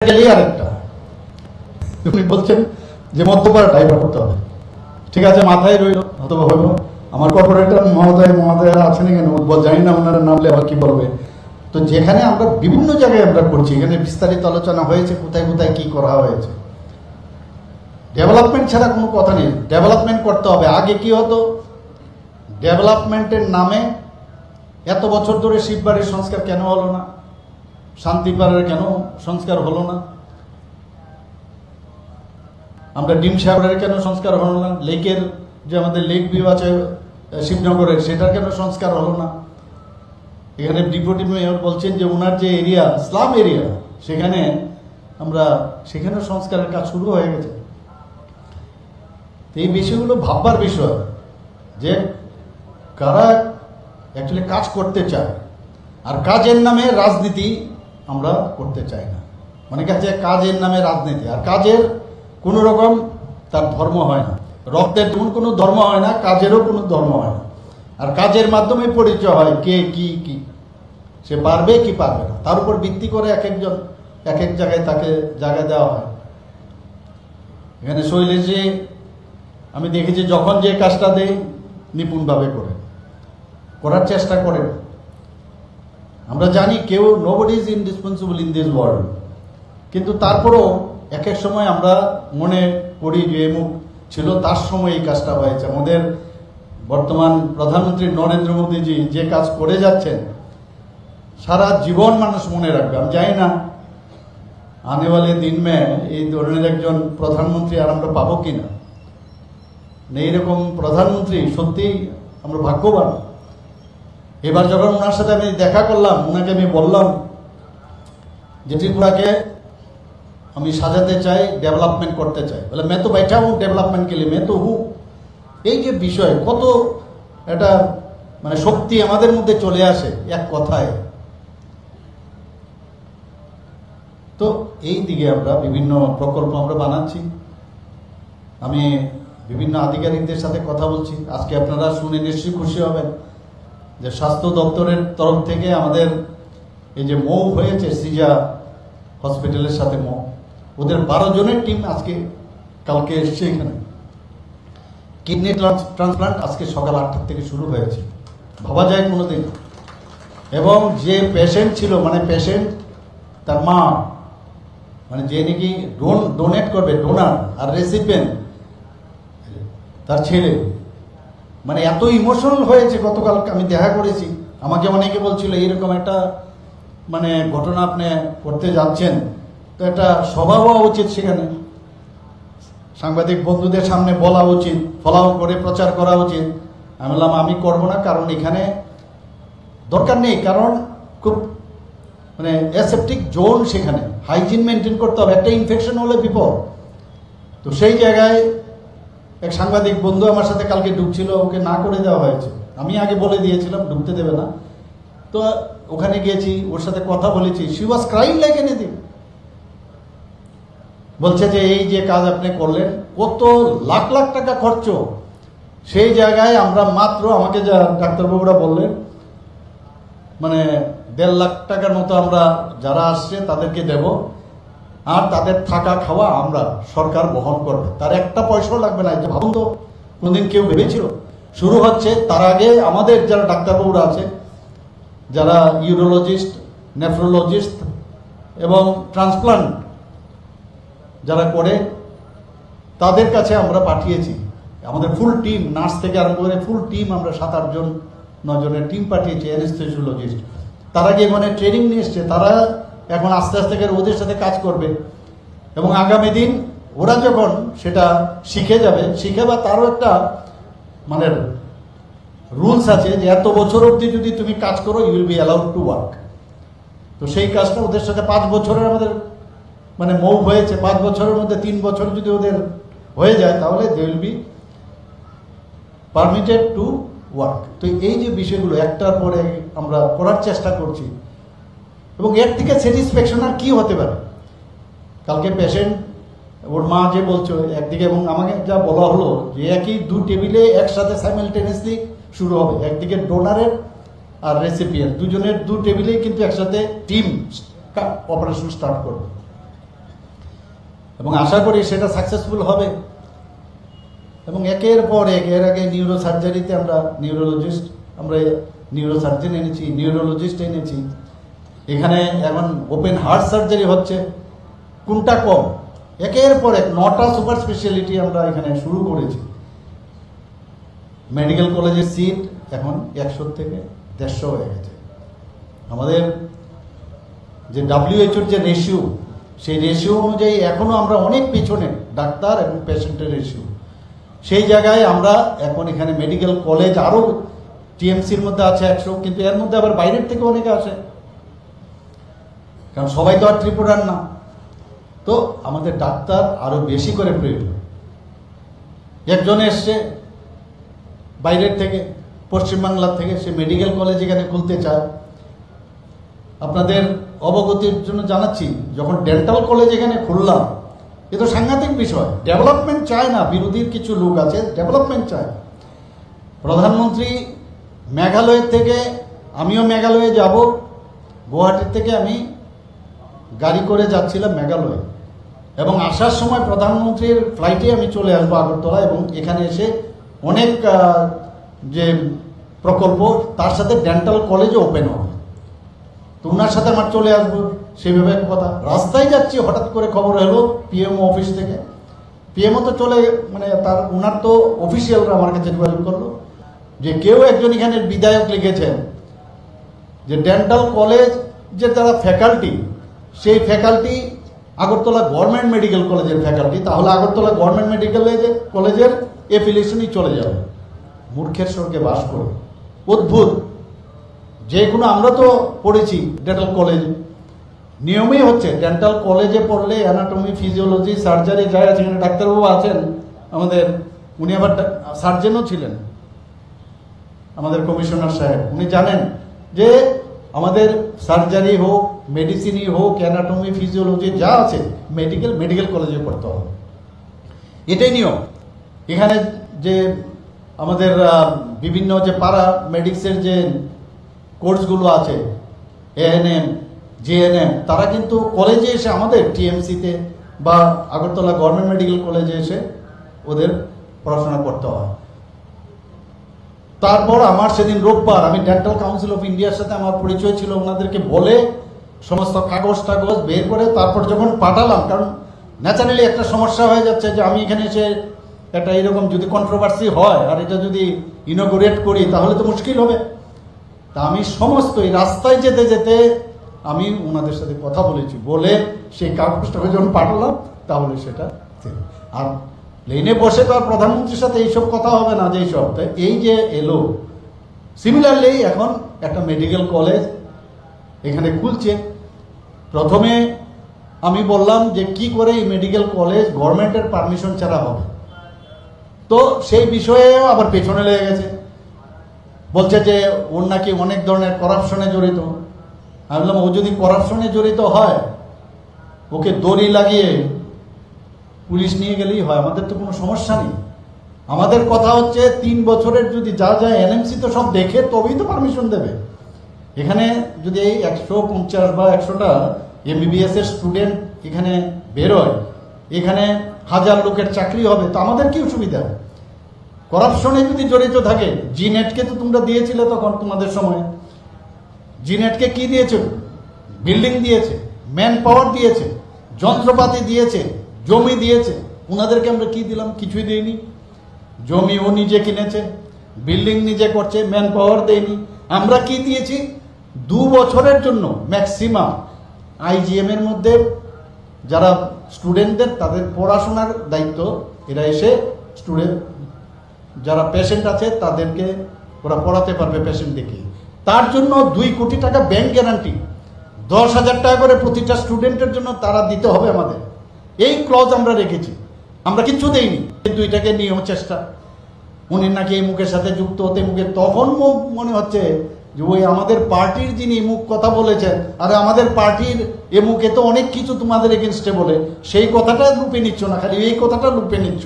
গেলেই আরেকটা উনি বলছেন যে মদ্যপান ডাইভার করতে হবে। ঠিক আছে, মাথায় রইল, অথবা হইব। আমার কর্পোরেটর মহোদয় আছেন এখানে, জানি না ওনারা নামলে আবার কি বলবে। তো যেখানে আমরা বিভিন্ন জায়গায় আমরা করছি, এখানে বিস্তারিত আলোচনা হয়েছে কোথায় কোথায় কি করা হয়েছে। ডেভেলপমেন্ট ছাড়া কোনো কথা নেই, ডেভেলপমেন্ট করতে হবে। আগে কি হতো, ডেভেলপমেন্টের নামে এত বছর ধরে শিববাড়ির সংস্কার কেন হলো না, শান্তিপাড়ার কেন সংস্কার হলো না, আমরা ডিম সাগরের কেন সংস্কার হলো না, লেকের যে আমাদের লেক ভিউ আছে শিবনগরের, সেটার কেন সংস্কার হলো না। এখানে ডেপুটি মেয়র বলছেন যে ওনার যে এরিয়া স্লাম এরিয়া, সেখানে সংস্কারের কাজ শুরু হয়ে গেছে। এই বিষয়গুলো ভাববার বিষয় যে কারা অ্যাকচুয়ালি কাজ করতে চায়, আর কাজের নামে রাজনীতি আমরা করতে চাই না। অনেক আছে কাজের নামে রাজনীতি, আর কাজের কোনো রকম তার ধর্ম হয় না। রক্তের যেমন কোনো ধর্ম হয় না, কাজেরও কোনো ধর্ম হয় না। আর কাজের মাধ্যমে পরিচয় হয় কে কি কি, সে পারবে কি পারবে না, তার উপর ভিত্তি করে এক একজন এক এক জায়গায় তাকে জায়গা দেওয়া হয়। এখানে শৈলেশে আমি দেখেছি যখন যে কাজটা দেয় নিপুণভাবে করার চেষ্টা করেন। আমরা জানি কেউ nobody is indispensable in this world, কিন্তু তারপরেও এক এক সময় আমরা মনে করি যে এমুক ছিল তার সময় এই কাজটা হয়েছে। আমাদের বর্তমান প্রধানমন্ত্রী নরেন্দ্র মোদীজি যে কাজ করে যাচ্ছেন সারা জীবন মানুষ মনে রাখবে। আমি জানি না আনেওয়ালে দিন মে এই ধরনের একজন প্রধানমন্ত্রী আর আমরা পাবো কিনা। এইরকম প্রধানমন্ত্রী সত্যিই আমরা ভাগ্যবান। এবার যখন ওনার সাথে আমি দেখা করলাম, ওনাকে আমি বললাম যে ত্রিপুরাকে আমি সাজাতে চাই, ডেভেলপমেন্ট করতে চাই। বলে मैं तो बैठा हूँ डेवलपमेंट के लिए, मैं तो हूँ। এই যে বিষয়, কত এটা মানে শক্তি আমাদের মধ্যে চলে আসে এক কথায়। তো এই দিকে আমরা বিভিন্ন প্রকল্প আমরা বানাচ্ছি। আমি বিভিন্ন আধিকারিকদের সাথে কথা বলছি। আজকে আপনারা শুনে নিশ্চয়ই খুশি হবেন যে স্বাস্থ্য দপ্তরের তরফ থেকে আমাদের এই যে মৌ হয়েছে সিজা হসপিটালের সাথে ওদের 12 জনের টিম কালকে এসছে এখানে। কিডনি ট্রান্সপ্লান্ট আজকে সকাল 8টা থেকে শুরু হয়েছে, ভাবা যায় কোনোদিন। এবং যে পেশেন্ট ছিল, মানে পেশেন্ট তার মা, মানে যে নাকি ডোনেট করবে, ডোনার আর রেসিপিয়েন্ট তার ছেলে, মানে এত ইমোশনাল হয়েছে। গতকাল আমি দেখা করেছি, আমাকে অনেকে বলছিল এইরকম একটা মানে ঘটনা আপনি করতে যাচ্ছেন, তো একটা সভা হওয়া উচিত, সেখানে সাংবাদিক বন্ধুদের সামনে বলা উচিত, ফলাও করে প্রচার করা উচিত। আমি বললাম আমি করবো না, কারণ এখানে দরকার নেই। কারণ খুব মানে অ্যাসেপ্টিক জোন, সেখানে হাইজিন মেনটেন করতে হবে, একটা ইনফেকশন হলে বিপদ। তো সেই জায়গায় এক সাংবাদিক বন্ধু আমার সাথে কালকে ঢুকছিল, ওকে না করে দেওয়া হয়েছে। আমি আগে বলে দিয়েছিলাম ঢুকতে দেবে না। তো ওখানে গিয়েছি, ওর সাথে কথা বলেছি। She was crying like anything. বলছে যে এই যে কাজ আপনি করলেন, কত লাখ লাখ টাকা খরচ, সেই জায়গায় আমরা মাত্র, আমাকে যা ডাক্তারবাবুরা বললেন, মানে 1.5 লাখ টাকার মতো আমরা যারা আসছে তাদেরকে দেব, আর তাদের থাকা খাওয়া আমরা সরকার বহন করবে, তার একটা পয়সাও লাগবে না। ভাবুন তো, কোনদিন কেউ ভেবেছিল? শুরু হচ্ছে, তার আগে আমাদের যারা ডাক্তারবাবুরা আছে, যারা ইউরোলজিস্ট, নেফ্রোলজিস্ট এবং ট্রান্সপ্লান্ট যারা করে, তাদের কাছে আমরা পাঠিয়েছি আমাদের ফুল টিম, নার্স থেকে আরম্ভ করে ফুল টিম। আমরা 7-8 জন 9 জনের টিম পাঠিয়েছি, অ্যানেস্থেসিওলজিস্ট। তারা গিয়ে মানে ট্রেনিং নিয়ে এসছে। তারা এখন আস্তে আস্তে করে ওদের সাথে কাজ করবে, এবং আগামী দিন ওরা যখন সেটা শিখে যাবে, শিখে বা তারও একটা মানে রুলস আছে যে এত বছর অবধি যদি তুমি কাজ করো, you will be allowed to work. তো সেই কাজটা ওদের সাথে 5 বছরের আমাদের মানে মৌ হয়েছে। 5 বছরের মধ্যে 3 বছর যদি ওদের হয়ে যায়, তাহলে they will be permitted to work. তো এই যে বিষয়গুলো একটার পরে আমরা করার চেষ্টা করছি, এবং এর থেকে স্যাটিসফ্যাকশন আর কি হতে পারে। কালকে পেশেন্ট, ওর মা যে বলছো একদিকে, এবং আমাকে যা বলা হলো যে একই 2 টেবিলে একসাথে সাইমালটেনিয়াসলি শুরু হবে, একদিকে ডোনারের আর রেসিপিয়েন্ট, দুজনের 2 টেবিলেই কিন্তু একসাথে টিম অপারেশন স্টার্ট করবে। এবং আশা করি সেটা সাকসেসফুল হবে। এবং একের পর এর আগে নিউরো সার্জারিতে আমরা নিউরোসার্জন এনেছি, নিউরোলজিস্ট এনেছি। এখানে এখন ওপেন হার্ট সার্জারি হচ্ছে। কোনটা কম? একের পর এক 9টা সুপার স্পেশালিটি আমরা এখানে শুরু করেছি। মেডিকেল কলেজের সিট এখন 100 থেকে 150 হয়ে গেছে। আমাদের যে WHO যে রেশিও, সেই রেশিও অনুযায়ী এখনও আমরা অনেক পিছনে, ডাক্তার এবং পেশেন্টের রেশিও। সেই জায়গায় আমরা এখন এখানে মেডিকেল কলেজ আরও TMCর মধ্যে আছে 100, কিন্তু এর মধ্যে আবার বাইরের থেকে অনেকে আসে, কারণ সবাই তো আর ত্রিপুরার না। তো আমাদের ডাক্তার আরো বেশি করে প্রয়োজন। একজন এসছে বাইরের থেকে, পশ্চিমবাংলার থেকে, সে মেডিকেল কলেজ এখানে খুলতে চায়। আপনাদের অবগতির জন্য জানাচ্ছি, যখন ডেন্টাল কলেজ এখানে খুললাম, এ তো সাংঘাতিক বিষয়। ডেভেলপমেন্ট চায় না, বিরোধীর কিছু লোক আছে ডেভেলপমেন্ট চায়। প্রধানমন্ত্রী মেঘালয়ের থেকে, আমিও মেঘালয়ে যাব, গুয়াহাটির থেকে আমি গাড়ি করে যাচ্ছিলাম মেঘালয়ে, এবং আসার সময় প্রধানমন্ত্রীর ফ্লাইটে আমি চলে আসবো আগরতলা, এবং এখানে এসে অনেক যে প্রকল্প, তার সাথে ডেন্টাল কলেজও ওপেন হবে। তো ওনার সাথে আমার চলে আসবো, সেইভাবে কথা। রাস্তায় যাচ্ছি, হঠাৎ করে খবর এলো PMO অফিস থেকে। PMO তো ওনার তো অফিসিয়ালরা আমার কাছে যোগাযোগ করলো যে কেউ একজন এখানের বিধায়ক লিখেছেন যে ডেন্টাল কলেজ যে যারা ফ্যাকাল্টি, সেই ফ্যাকাল্টি আগরতলা গভর্নমেন্ট মেডিকেল কলেজের ফ্যাকাল্টি, তাহলে আগরতলা গভর্নমেন্ট মেডিকেল কলেজের এফিলিয়েশনই চলে যাবে। মূর্খের স্বর্গে বাস করে। অদ্ভুত। যে কোনো, আমরা তো পড়েছি ডেন্টাল কলেজ, নিয়মই হচ্ছে ডেন্টাল কলেজে পড়লে অ্যানাটমি, ফিজিওলজি, সার্জারি যাই আছে, এখানে ডাক্তারবাবু আছেন আমাদের, উনি আবার সার্জেনও ছিলেন, আমাদের কমিশনার সাহেব। উনি জানেন যে আমাদের সার্জারি হোক, মেডিসিনই হোক, অ্যানাটমি, ফিজিওলজি যা আছে, মেডিকেল কলেজে পড়তে হবে। এটাই নিয়ম। এখানে যে আমাদের বিভিন্ন যে পারা মেডিক্সের যে কোর্সগুলো আছে, ANM, JNM, তারা কিন্তু কলেজে এসে আমাদের TMCতে বা আগরতলা গভর্নমেন্ট মেডিকেল কলেজে এসে ওদের পড়াশোনা করতে হয়। তারপর আমার সেদিন রোববার আমি ডেন্টাল কাউন্সিল অফ ইন্ডিয়ার সাথে আমার পরিচয় ছিল, ওনাদেরকে বলে সমস্ত কাগজ বের করে তারপর যখন পাঠালাম, কারণ ন্যাচারালি একটা সমস্যা হয়ে যাচ্ছে যে আমি এখানে এসে একটা এরকম যদি কন্ট্রোভার্সি হয় আর এটা যদি ইনগ্রেট করি তাহলে তো মুশকিল হবে। তা আমি সমস্ত এই রাস্তায় যেতে যেতে আমি ওনাদের সাথে কথা বলেছি, বলে সেই কাগজটাকে যখন পাঠালাম তাহলে সেটা, আর প্লেনে বসে তো আর প্রধানমন্ত্রীর সাথে এইসব কথা হবে না, যেই সব। তাই এই যে এলো, সিমিলারলি এখন একটা মেডিকেল কলেজ এখানে খুলছে। প্রথমে আমি বললাম যে কি করে এই মেডিকেল কলেজ গভর্নমেন্টের পারমিশন ছাড়া হবে, তো সেই বিষয়েও আবার পেছনে লেগে গেছে। বলছে যে ওর নাকি অনেক ধরনের করাপশনে জড়িত। আমি বললাম, ও যদি করাপশনে জড়িত হয় ওকে দড়ি লাগিয়ে পুলিশ নিয়ে গেলেই হয়, আমাদের তো কোনো সমস্যা নেই। আমাদের কথা হচ্ছে 3 বছরের যদি যা NMC তো সব দেখে তবেই তো পারমিশন দেবে। এখানে যদি এই 150 বা 100টা MBBS এর স্টুডেন্ট এখানে বেরোয়, এখানে 1000 লোকের চাকরি হবে, তো আমাদের কি অসুবিধা? করাপশনে যদি জড়িত থাকে, জিনেটকে তো তোমরা দিয়েছিলে তখন তোমাদের সময়। জিনেটকে কি দিয়েছে? বিল্ডিং দিয়েছে, ম্যান পাওয়ার দিয়েছে, যন্ত্রপাতি দিয়েছে, জমি দিয়েছে। ওনাদেরকে আমরা কি দিলাম? কিছুই দেয়নি। জমি ও নিজে কিনেছে, বিল্ডিং নিজে করছে, ম্যান পাওয়ার দেয়নি। আমরা কি দিয়েছি? 2 বছরের জন্য ম্যাক্সিমাম IGM এর মধ্যে যারা স্টুডেন্টদের তাদের পড়াশোনার দায়িত্ব, এরা এসে স্টুডেন্ট যারা পেশেন্ট আছে তাদেরকে ওরা পড়াতে পারবে পেশেন্ট দেখে। তার জন্য 2 কোটি টাকা ব্যাংক গ্যারান্টি, 10,000 টাকা করে প্রতিটা স্টুডেন্টের জন্য তারা দিতে হবে আমাদের। এই ক্লজ আমরা রেখেছি, আমরা কিচ্ছু দেইনি। কিন্তু এটাকে নিয়েও চেষ্টা, উনি নাকি এই মুখের সাথে যুক্ত হতে মুখে, তখন মনে হচ্ছে যে ওই আমাদের পার্টির যিনি মুখ কথা বলেছেন, আরে আমাদের পার্টির এ মুখে তো অনেক কিছু তোমাদের এগেনস্টে বলে, সেই কথাটা লুপে নিচ্ছ না, খালি এই কথাটা লুপে নিচ্ছ।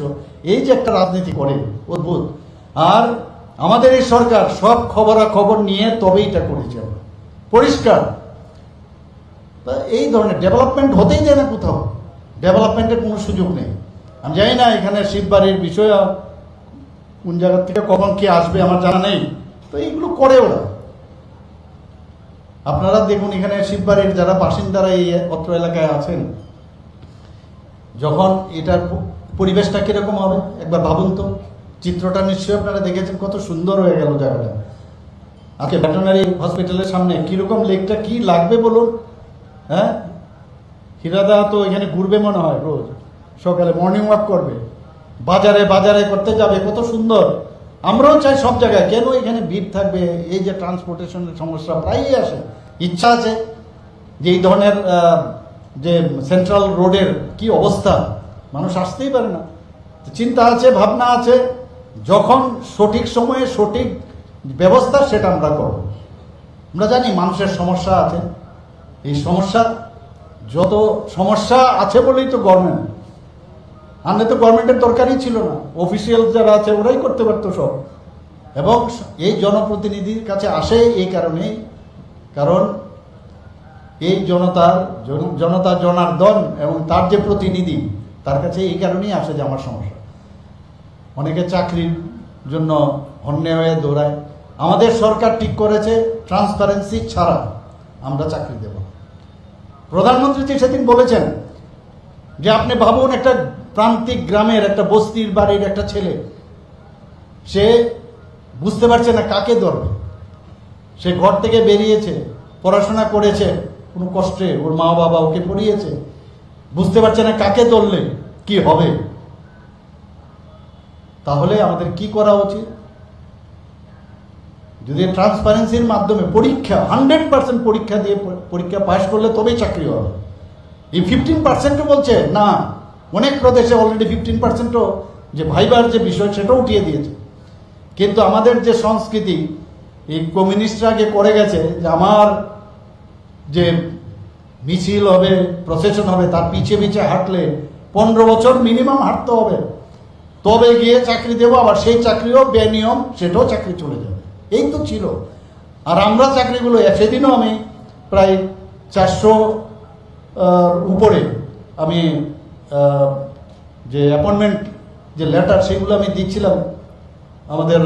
এই যে একটা রাজনীতি করে, অদ্ভুত। আর আমাদের এই সরকার সব খবরাখবর নিয়ে তবেই এটা করেছে, পরিষ্কার। তা এই ধরনের ডেভেলপমেন্ট হতেই দেয় না কোথাও। ডেভেলপমেন্টের কোনো সুযোগ নেই। আমি জানি না এখানে শিববাড়ির বিষয় কোন জায়গা থেকে কখন কে আসবে আমার জানা নেই, তো এইগুলো করে ওরা। আপনারা দেখুন এখানে শিববাড়ির যারা বাসিন্দারা এই অত্র এলাকায় আছেন, যখন এটার পরিবেশটা কিরকম হবে একবার ভাবুন তো। চিত্রটা নিশ্চয়ই আপনারা দেখেছেন, কত সুন্দর হয়ে গেল জায়গাটা। আজকে ভেটেরিনারি হসপিটালের সামনে কিরকম লেকটা কি লাগবে বলুন। হ্যাঁ, হীরাদা তো এখানে ঘুরবে মনে হয়, রোজ সকালে মর্নিং ওয়াক করবে, বাজারে বাজারে করতে যাবে, কত সুন্দর। আমরাও চাই সব জায়গায়, কেন এখানে ভিড় থাকবে? এই যে ট্রান্সপোর্টেশনের সমস্যা প্রায়ই আসে। ইচ্ছা আছে যে এই ধরনের যে সেন্ট্রাল রোডের কি অবস্থা, মানুষ আসতেই পারে না। চিন্তা আছে, ভাবনা আছে, যখন সঠিক সময়ে সঠিক ব্যবস্থা সেটা আমরা করব। আমরা জানি মানুষের সমস্যা আছে, এই সমস্যা যত সমস্যা আছে বলেই তো গভর্নমেন্ট, আনলে তো গভর্নমেন্টের দরকারই ছিল না। অফিসিয়াল যারা আছে ওরাই করতে পারতো সব। এবং এই জনপ্রতিনিধির কাছে আসে এই কারণেই, কারণ এই জনতা জনার্দন এবং তার যে প্রতিনিধি, তার কাছে এই কারণেই আসে যে আমার সমস্যা। অনেকে চাকরির জন্য হন্যে হয়ে দৌড়ায়। আমাদের সরকার ঠিক করেছে ট্রান্সপারেন্সি ছাড়া আমরা চাকরি দেব। প্রধানমন্ত্রী সেদিন বলেছেন যে আপনি ভাবুন একটা প্রান্তিক গ্রামের একটা বস্তির বাড়ির একটা ছেলে, সে বুঝতে পারছে না কাকে ধরবে। সে ঘর থেকে বেরিয়েছে, পড়াশোনা করেছে কোনো কষ্টে, ওর মা বাবা ওকে পড়িয়েছে, বুঝতে পারছে না কাকে ধরলে কি হবে। তাহলে আমাদের কি করা উচিত? যদি ট্রান্সপারেন্সির মাধ্যমে পরীক্ষা 100% পরীক্ষা দিয়ে পরীক্ষা পাশ করলে তবেই চাকরি হবে। এই 15% বলছে না, অনেক প্রদেশে অলরেডি 15% যে ভাইবার যে বিষয় সেটাও উঠিয়ে দিয়েছে। কিন্তু আমাদের যে সংস্কৃতি, এই কমিউনিস্টরা আগে করে গেছে যে আমার যে মিছিল হবে, প্রসেশন হবে, তার পিছে পিছে হাঁটলে 15 বছর মিনিমাম হাঁটতে হবে, তবে গিয়ে চাকরি দেবো। আবার সেই চাকরিও বেনিয়ম, সেটাও চাকরি চলে যাবে। এই তো ছিল। আর আমরা চাকরিগুলো সেদিনও আমি প্রায় 400 উপরে আমি যে অ্যাপয়েন্টমেন্ট যে লেটার সেগুলো আমি দিচ্ছিলাম আমাদের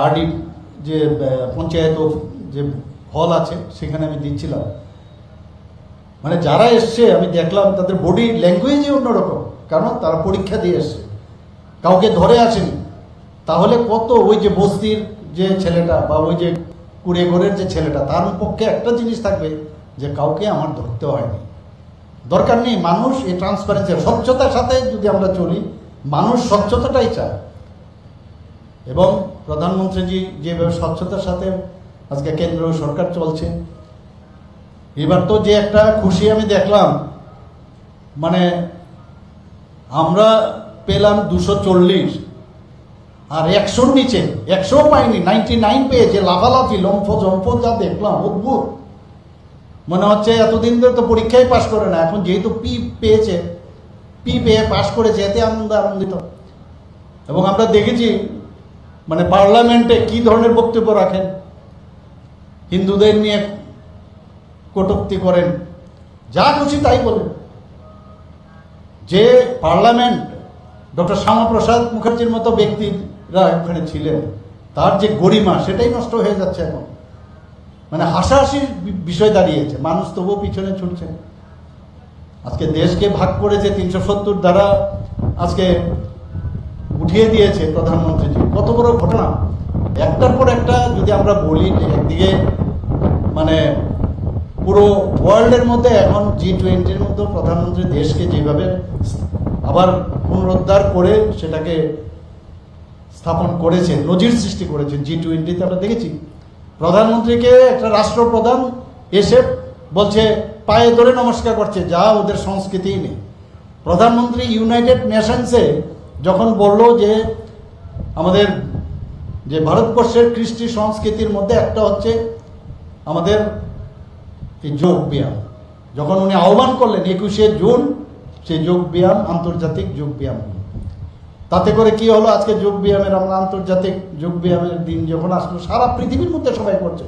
আরডি যে পঞ্চায়েত যে হল আছে সেখানে আমি দিচ্ছিলাম। মানে যারা এসছে আমি দেখলাম তাদের বডি ল্যাঙ্গুয়েজই অন্যরকম, কারণ তারা পরীক্ষা দিয়ে এসছে, কাউকে ধরে আসেনি। তাহলে কত ওই যে বস্তির যে ছেলেটা বা ওই যে কুড়ে ঘরের যে ছেলেটা, তার পক্ষে একটা জিনিস থাকবে যে কাউকে আমার ধরতে হয়নি, দরকার নেই। মানুষ এই ট্রান্সপারেন্সি স্বচ্ছতার সাথে যদি আমরা চলি, মানুষ স্বচ্ছতাটাই চায়। এবং প্রধানমন্ত্রীজি যেভাবে স্বচ্ছতার সাথে আজকে কেন্দ্র সরকার চলছে, এবার তো যে একটা খুশি আমি দেখলাম, মানে আমরা পেলাম 240 আর 100-র নিচে, 100 পাইনি, 99 পেয়েছে। লাফালাফি লম্ফ জম্ফ যা দেখলাম, অদ্ভুত। মনে হচ্ছে এতদিন ধরে তো পরীক্ষায় পাশ করে না, এখন যেহেতু পি পেয়েছে, পি পেয়ে পাশ করেছে, এতে আনন্দিত। এবং আমরা দেখেছি মানে পার্লামেন্টে কি ধরনের বক্তব্য রাখেন, হিন্দুদের নিয়ে কটূক্তি করেন, যা খুশি তাই বলেন। যে পার্লামেন্ট ডক্টর শ্যামাপ্রসাদ মুখার্জির মতো ব্যক্তিরা ওখানে ছিলেন, তার যে গরিমা সেটাই নষ্ট হয়ে যাচ্ছে এখন। মানে হাসাহাসির বিষয় দাঁড়িয়েছে, মানুষ তবুও পিছনে ছুটছে। আজকে দেশকে ভাগ করেছে 370 দ্বারা, আজকে উঠিয়ে দিয়েছে প্রধানমন্ত্রীজি। কত বড় ঘটনা! একটার পর একটা যদি আমরা বলি, একদিকে মানে পুরো ওয়ার্ল্ডের মধ্যে এখন G20-র মধ্যে প্রধানমন্ত্রী দেশকে যেভাবে আবার পুনরুদ্ধার করে সেটাকে স্থাপন করেছেন, নজির সৃষ্টি করেছেন। G20-তে আমরা দেখেছি প্রধানমন্ত্রীকে একটা রাষ্ট্রপ্রধান এসে বলছে, পায়ে ধরে নমস্কার করছে, যা ওদের সংস্কৃতিই নেই। প্রধানমন্ত্রী ইউনাইটেড নেশনসে যখন বলল যে আমাদের যে ভারতবর্ষের কৃষ্টি সংস্কৃতির মধ্যে একটা হচ্ছে আমাদের এই যোগ ব্যায়াম, যখন উনি আহ্বান করলেন 21শে জুন সেই যোগ ব্যায়াম, আন্তর্জাতিক যোগ ব্যায়াম, তাতে করে কি হলো, আজকে যোগ ব্যায়ামের আমরা আন্তর্জাতিক যোগ ব্যায়ামের দিন যখন আসলো, সারা পৃথিবীর মধ্যে সবাই করছে,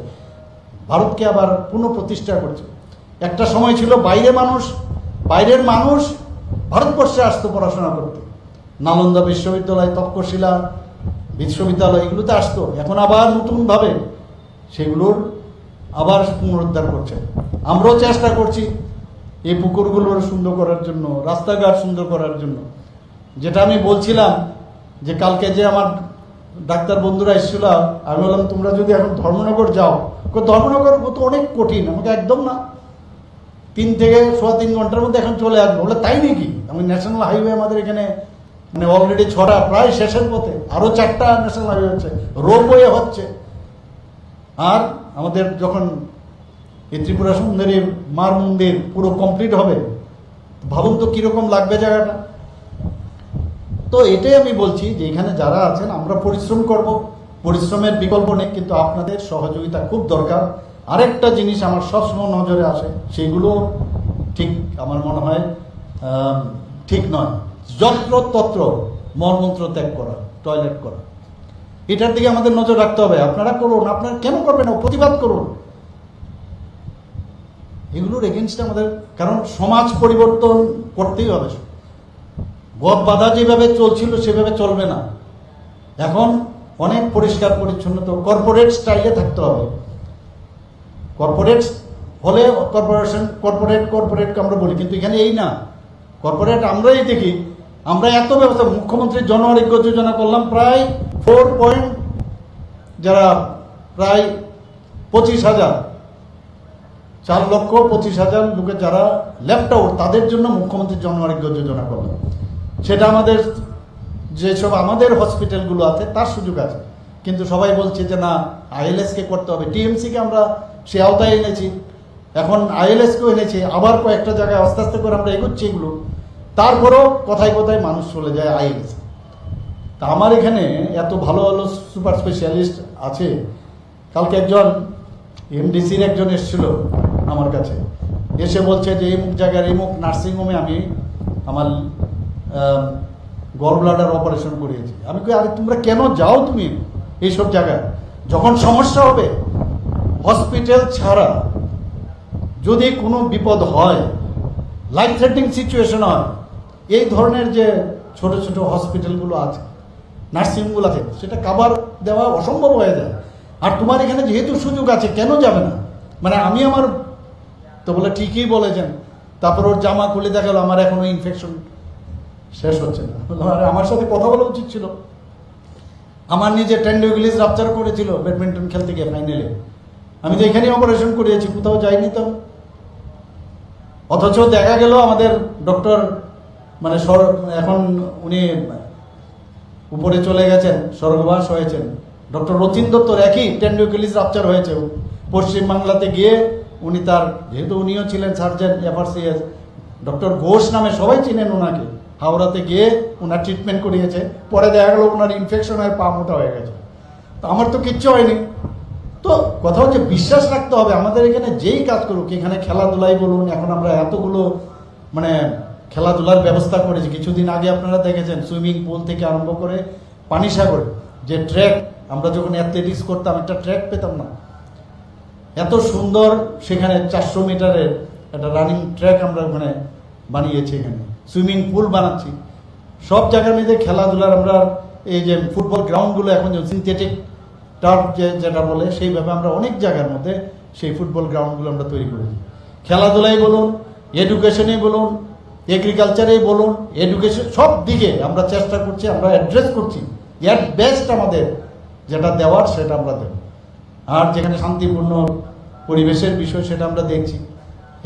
ভারতকে আবার পুনঃপ্রতিষ্ঠা করছে। একটা সময় ছিল বাইরে মানুষ বাইরের মানুষ ভারতবর্ষে আসতো পড়াশোনা করতে, নালন্দা বিশ্ববিদ্যালয়, তক্ষশিলা বিশ্ববিদ্যালয় এগুলোতে আসতো। এখন আবার নতুনভাবে সেগুলোর আবার পুনরুদ্ধার করছে। আমরাও চেষ্টা করছি এই পুকুরগুলোর সুন্দর করার জন্য, রাস্তাঘাট সুন্দর করার জন্য। যেটা আমি বলছিলাম যে কালকে যে আমার ডাক্তার বন্ধুরা এসেছিল, আমি বললাম তোমরা যদি এখন ধর্মনগর যাও, ধর্মনগর তো অনেক কঠিন, আমাকে একদম না 3 থেকে 3.25 ঘন্টার মধ্যে এখন চলে আসবো। বলে তাই নাকি? আমি ন্যাশনাল হাইওয়ে আমাদের এখানে মানে অলরেডি 6টা, প্রায় শেষের পথে, আরও 4টা ন্যাশনাল হাইওয়ে হচ্ছে, রোপওয়ে হচ্ছে। আর আমাদের যখন এই ত্রিপুরা সুন্দরী মার মন্দির পুরো কমপ্লিট হবে, ভাবুন তো কীরকম লাগবে জায়গাটা। তো এটাই আমি বলছি যে এখানে যারা আছেন আমরা পরিশ্রম করব, পরিশ্রমের বিকল্প নেই, কিন্তু আপনাদের সহযোগিতা খুব দরকার। আরেকটা জিনিস আমার সবসময় নজরে আসে, সেগুলো ঠিক আমার মনে হয় ঠিক নয়, যত্রতত্র মলমূত্র ত্যাগ করা, টয়লেট করা, এটার দিকে আমাদের নজর রাখতে হবে। আপনারা করুন, আপনারা কেন করবেন না, প্রতিবাদ করুন। এগুলোর এগেনস্টে আমাদের, কারণ সমাজ পরিবর্তন করতেই হবে। গদ বাধা যেভাবে চলছিল সেভাবে চলবে না। এখন অনেক পরিষ্কার পরিচ্ছন্নতা, কর্পোরেট স্টাইলে থাকতে হবে। কর্পোরেট হলে কর্পোরেটকে আমরা বলি, কিন্তু এখানে এই না। কর্পোরেট আমরাই দেখি, আমরা এত ব্যবস্থা, মুখ্যমন্ত্রীর জন আরোগ্য যোজনা করলাম প্রায় 25,000, 4,25,000 লোকের যারা লেফট আউট, তাদের জন্য মুখ্যমন্ত্রীর জন আরোগ্য যোজনা করলাম। সেটা আমাদের যেসব আমাদের হসপিটালগুলো আছে তার সুযোগ আছে, কিন্তু সবাই বলছে যে না, আইএলএসকে করতে হবে। টিএমসিকে আমরা সে আওতায় এনেছি, এখন আইএলএসকেও এনেছি, আবার কয়েকটা জায়গায় আস্তে আস্তে করে আমরা এগোচ্ছি এগুলো। তারপরেও কোথায় কোথায় মানুষ চলে যায় আইএলএস। তা আমার এখানে এত ভালো ভালো সুপার স্পেশালিস্ট আছে। কালকে একজন এমডিসির একজন এসেছিল আমার কাছে, এসে বলছে যে এই মুখ জায়গার এই মুখ নার্সিংহোমে আমি আমার গল ব্লাডার অপারেশন করিয়েছি। আমি কই আরে তোমরা কেন যাও তুমি এইসব জায়গায়? যখন সমস্যা হবে, হসপিটাল ছাড়া যদি কোনো বিপদ হয়, লাইফ থ্রেটনিং সিচুয়েশন হয়, এই ধরনের যে ছোট ছোট হসপিটালগুলো আছে, নার্সিংহোমগুলো আছে, সেটা কাভার দেওয়া অসম্ভব হয়ে যায়। আর তোমার এখানে যেহেতু সুযোগ আছে, কেন যাবে না? মানে আমি আমার তো বলে ঠিকই বলেছেন। তারপর ওর জামা খুলে দেখা গেল আমার এখনো ইনফেকশন শেষ হচ্ছে না। আমার সাথে কথা বলা উচিত ছিল। আমার নিজে টেন্ডোগ্লিস রাপচার করেছিল ব্যাডমিন্টন খেলতে গিয়ে ফাইনালে। আমি তো এখানেই অপারেশন করিয়েছি, কোথাও যাইনি তো। অথচ দেখা গেল আমাদের ডক্টর মানে এখন উনি উপরে চলে গেছেন, স্বর্গবাস হয়েছেন, ডক্টর রতিন দত্তর একই টেন্ডোগ্লিস রাপচার হয়েছে। পশ্চিমবাংলাতে গিয়ে উনি তার, যেহেতু উনিও ছিলেন সার্জন এফআরসিএস, ডক্টর ঘোষ নামে সবাই চিনেন ওনাকে, হাওড়াতে গিয়ে ওনার ট্রিটমেন্ট করিয়েছে। পরে দেখা গেল ওনার ইনফেকশন হয়ে পা মোটা হয়ে গেছে। তো আমার তো কিচ্ছু হয়নি। তো কথা হচ্ছে বিশ্বাস রাখতে হবে। আমাদের এখানে যেই কাজ করুক, এখানে খেলাধুলাই বলুন, এখন আমরা এতগুলো মানে খেলাধুলার ব্যবস্থা করেছি। কিছুদিন আগে আপনারা দেখেছেন সুইমিং পুল থেকে আরম্ভ করে পানিসাগর যে ট্র্যাক, আমরা যখন অ্যাথলেটিক্স করতাম একটা ট্র্যাক পেতাম না, এত সুন্দর সেখানে 400 মিটারের একটা রানিং ট্র্যাক আমরা ওখানে বানিয়েছি। এখানে সুইমিং পুল বানাচ্ছি, সব জায়গার মধ্যে খেলাধুলার আমরা এই যে ফুটবল গ্রাউন্ডগুলো এখন সিনথেটিক টার্ফ যেটা বলে, সেইভাবে আমরা অনেক জায়গার মধ্যে সেই ফুটবল গ্রাউন্ডগুলো আমরা তৈরি করেছি। খেলাধুলাই বলুন, এডুকেশনেই বলুন, এগ্রিকালচারেই বলুন, এডুকেশন সব দিকে আমরা চেষ্টা করছি, আমরা অ্যাড্রেস করছি। এর বেস্ট আমাদের যেটা দেওয়ার সেটা আমরা দেব। আর যেখানে শান্তিপূর্ণ পরিবেশের বিষয় সেটা আমরা দেখছি।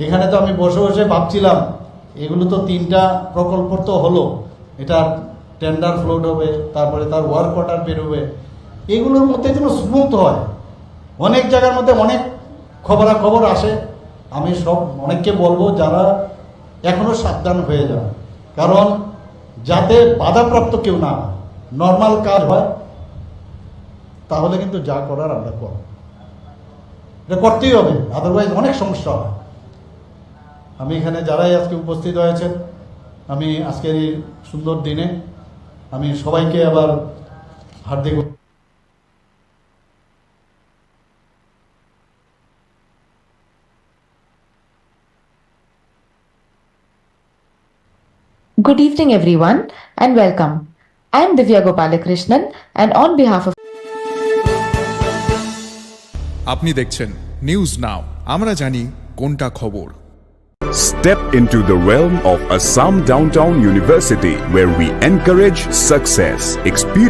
এখানে তো আমি বসে বসে ভাবছিলাম, এগুলো তো 3টা প্রকল্প তো হলো, এটা টেন্ডার ফ্লোট হবে, তারপরে তার ওয়ার্ক অর্ডার বেরোবে, এগুলোর মধ্যে যেন স্মুথ হয়। অনেক জায়গার মধ্যে অনেক খবরাখবর আসে। আমি সব অনেককে বলবো যারা এখনো সাবধান হয়ে যান, কারণ যাতে বাধাপ্রাপ্ত কেউ না হয়, নর্মাল কাজ হয়, তাহলে কিন্তু যা করার আমরা করব, এটা করতেই হবে, আদারওয়াইজ অনেক সমস্যা হয়। আমি এখানে যারাই আজকে উপস্থিত হয়েছেন, আমি আজকের এই সুন্দর দিনে আমি সবাইকে আবার Hardik Good evening, everyone, and welcome. I am Divya Gopalakrishnan, and on behalf of আপনি দেখছেন নিউজ নাও, আমরা জানি কোনটা খবর। Step into the realm of Assam Downtown University, where we encourage success, experience